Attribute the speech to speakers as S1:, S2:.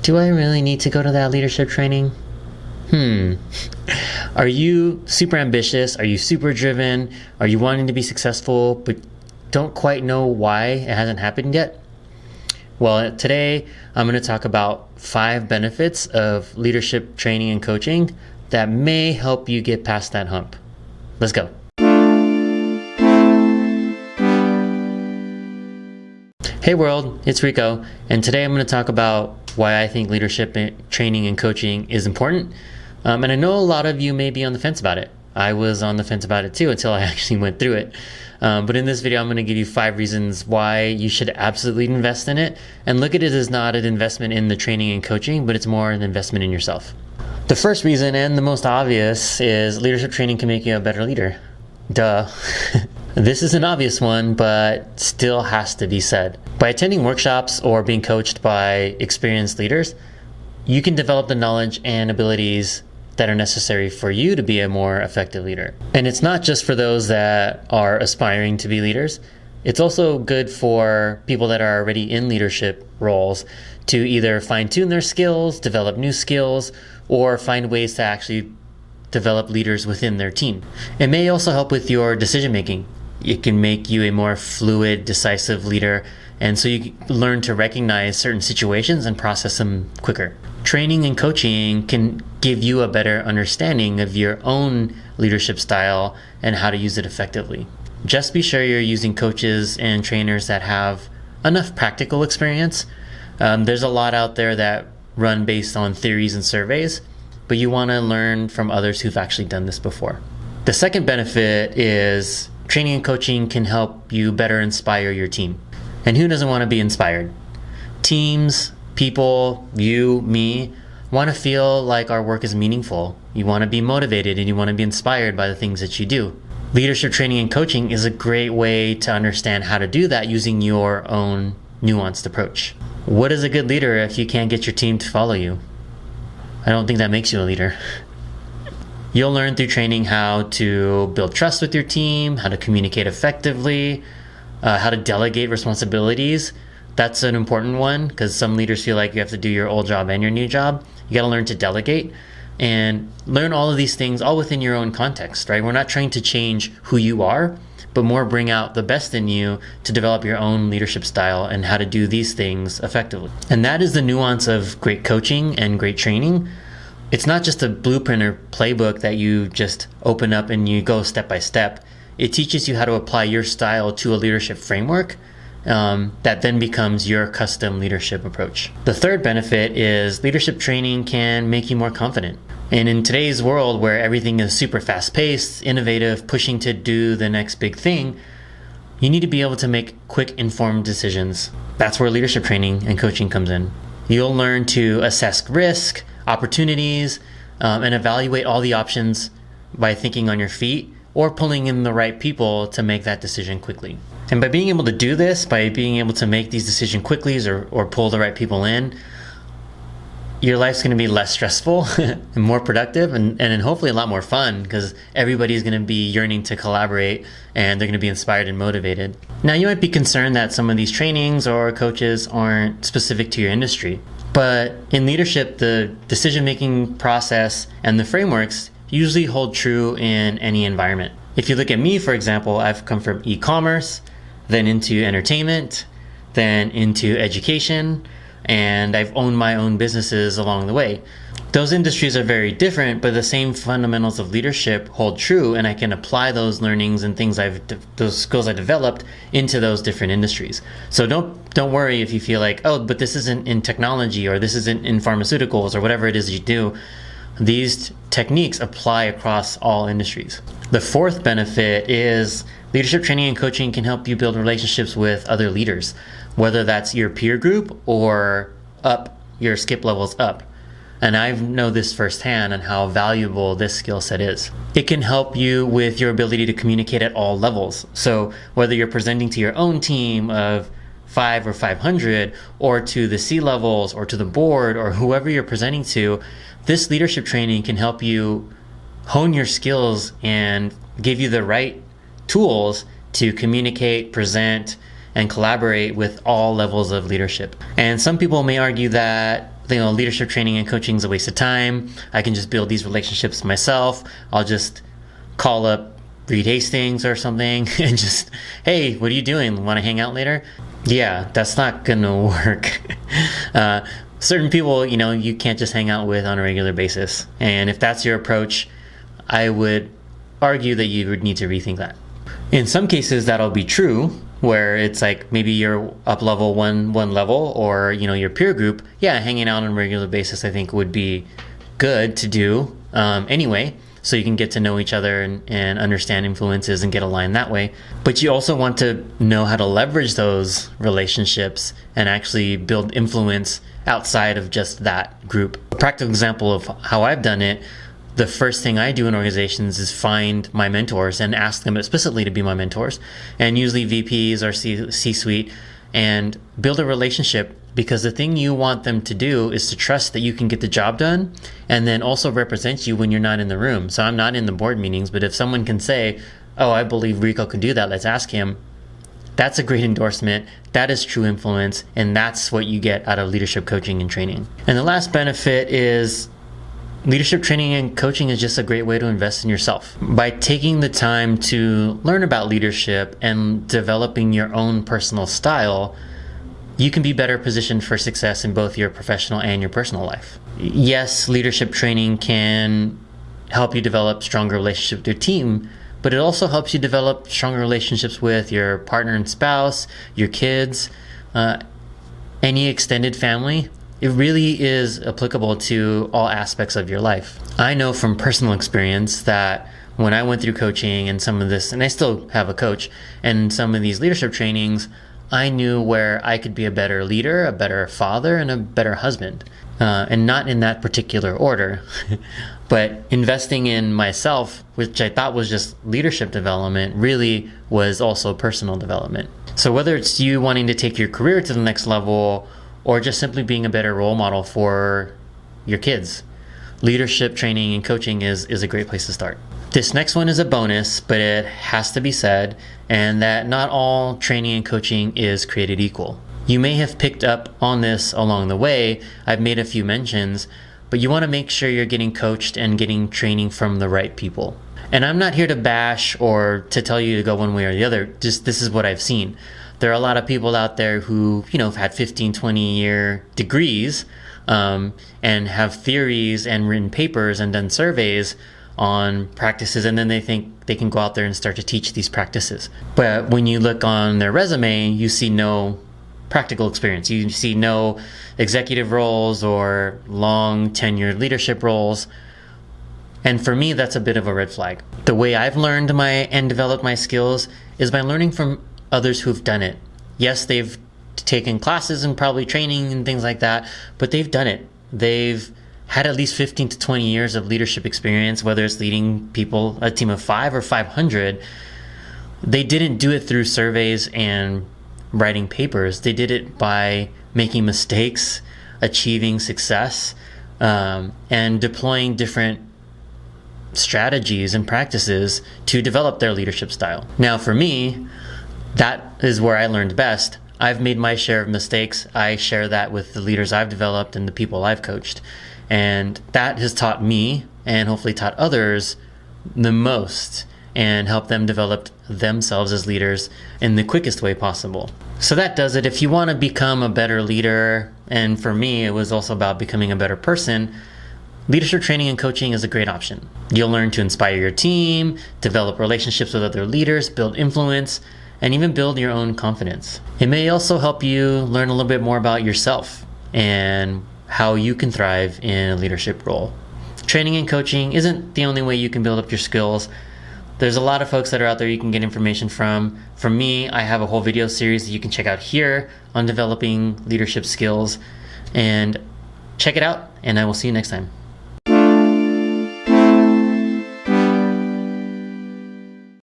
S1: Do I really need to go to that leadership training? Are you super ambitious? Are you super driven? Are you wanting to be successful but don't quite know why it hasn't happened yet? Well, today I'm going to talk about 5 benefits of leadership training and coaching that may help you get past that hump. Let's go. Hey world, it's Rico, and today I'm going to talk about why I think leadership training and coaching is important. And I know a lot of you may be on the fence about it. I was on the fence about it too until I actually went through it. But in this video, I'm going to give you 5 reasons why you should absolutely invest in it, and look at it as not an investment in the training and coaching, but it's more an investment in yourself. The first reason, and the most obvious, is leadership training can make you a better leader. Duh. This is an obvious one, but still has to be said. By attending workshops or being coached by experienced leaders, you can develop the knowledge and abilities that are necessary for you to be a more effective leader. And it's not just for those that are aspiring to be leaders. It's also good for people that are already in leadership roles to either fine-tune their skills, develop new skills, or find ways to actually develop leaders within their team. It may also help with your decision-making. It can make you a more fluid, decisive leader, and so you learn to recognize certain situations and process them quicker. Training and coaching can give you a better understanding of your own leadership style and how to use it effectively. Just be sure you're using coaches and trainers that have enough practical experience. There's a lot out there that run based on theories and surveys, but you want to learn from others who've actually done this before. The second benefit is training and coaching can help you better inspire your team. And who doesn't want to be inspired? Teams, people, you, me, want to feel like our work is meaningful. You want to be motivated and you want to be inspired by the things that you do. Leadership training and coaching is a great way to understand how to do that using your own nuanced approach. What is a good leader if you can't get your team to follow you? I don't think that makes you a leader. You'll learn through training how to build trust with your team, how to communicate effectively, how to delegate responsibilities. That's an important one because some leaders feel like you have to do your old job and your new job. You got to learn to delegate and learn all of these things all within your own context, right? We're not trying to change who you are, but more bring out the best in you to develop your own leadership style and how to do these things effectively. And that is the nuance of great coaching and great training. It's not just a blueprint or playbook that you just open up and you go step by step. It teaches you how to apply your style to a leadership framework that then becomes your custom leadership approach. The third benefit is leadership training can make you more confident. And in today's world where everything is super fast-paced, innovative, pushing to do the next big thing, you need to be able to make quick, informed decisions. That's where leadership training and coaching comes in. You'll learn to assess risk, opportunities, and evaluate all the options by thinking on your feet or pulling in the right people to make that decision quickly. And by being able to do this, by being able to make these decisions quickly or pull the right people in, your life's going to be less stressful and more productive and hopefully a lot more fun because everybody's going to be yearning to collaborate and they're going to be inspired and motivated. Now, you might be concerned that some of these trainings or coaches aren't specific to your industry, but in leadership, the decision-making process and the frameworks usually hold true in any environment. If you look at me, for example, I've come from e-commerce, then into entertainment, then into education, and I've owned my own businesses along the way. Those industries are very different, but the same fundamentals of leadership hold true, and I can apply those learnings and those skills I developed into those different industries. So don't worry if you feel like, oh, but this isn't in technology or this isn't in pharmaceuticals or whatever it is you do. These techniques apply across all industries. The fourth benefit is leadership training and coaching can help you build relationships with other leaders, whether that's your peer group or up your skip levels up. And I know this firsthand on how valuable this skill set is. It can help you with your ability to communicate at all levels. So whether you're presenting to your own team of 5 or 500 or to the C-levels or to the board or whoever you're presenting to, this leadership training can help you hone your skills and give you the right tools to communicate, present, and collaborate with all levels of leadership. And some people may argue that leadership training and coaching is a waste of time. I can just build these relationships myself. I'll just call up Reed Hastings or something and just, hey, what are you doing? Want to hang out later? Yeah, that's not gonna work. Certain people, you can't just hang out with on a regular basis. And if that's your approach, I would argue that you would need to rethink that. In some cases, that'll be true, where it's like maybe you're up level one level, or your peer group. Yeah, hanging out on a regular basis I think would be good to do anyway, so you can get to know each other and understand influences and get aligned that way. But you also want to know how to leverage those relationships and actually build influence outside of just that group. A practical example of how I've done it: the first thing I do in organizations is find my mentors and ask them explicitly to be my mentors, and usually VPs or C-suite, and build a relationship, because the thing you want them to do is to trust that you can get the job done and then also represent you when you're not in the room. So I'm not in the board meetings, but if someone can say, oh, I believe Rico can do that, let's ask him, that's a great endorsement. That is true influence, and that's what you get out of leadership coaching and training. And the last benefit is leadership training and coaching is just a great way to invest in yourself. By taking the time to learn about leadership and developing your own personal style, you can be better positioned for success in both your professional and your personal life. Yes, leadership training can help you develop stronger relationships with your team, but it also helps you develop stronger relationships with your partner and spouse, your kids, any extended family. It really is applicable to all aspects of your life. I know from personal experience that when I went through coaching and some of this, and I still have a coach, and some of these leadership trainings, I knew where I could be a better leader, a better father, and a better husband. And not in that particular order, but investing in myself, which I thought was just leadership development, really was also personal development. So whether it's you wanting to take your career to the next level, or just simply being a better role model for your kids, leadership training and coaching is a great place to start. This next one is a bonus, but it has to be said, and that not all training and coaching is created equal. You may have picked up on this along the way. I've made a few mentions, but you want to make sure you're getting coached and getting training from the right people. And I'm not here to bash or to tell you to go one way or the other. Just this is what I've seen. There are a lot of people out there who, have had 15, 20-year degrees and have theories and written papers and done surveys on practices, and then they think they can go out there and start to teach these practices. But when you look on their resume, you see no practical experience. You see no executive roles or long tenured leadership roles. And for me, that's a bit of a red flag. The way I've learned and developed my skills is by learning from others who've done it. Yes, they've taken classes and probably training and things like that, but they've done it. They've had at least 15 to 20 years of leadership experience, whether it's leading people, a team of 5 or 500. They didn't do it through surveys and writing papers. They did it by making mistakes, achieving success, and deploying different strategies and practices to develop their leadership style. Now, for me, that is where I learned best. I've made my share of mistakes. I share that with the leaders I've developed and the people I've coached. And that has taught me, and hopefully taught others, the most, and helped them develop themselves as leaders in the quickest way possible. So that does it. If you want to become a better leader, and for me, it was also about becoming a better person, leadership training and coaching is a great option. You'll learn to inspire your team, develop relationships with other leaders, build influence, and even build your own confidence. It may also help you learn a little bit more about yourself and how you can thrive in a leadership role. Training and coaching isn't the only way you can build up your skills. There's a lot of folks that are out there you can get information from. From me, I have a whole video series that you can check out here on developing leadership skills. And check it out, and I will see you next time.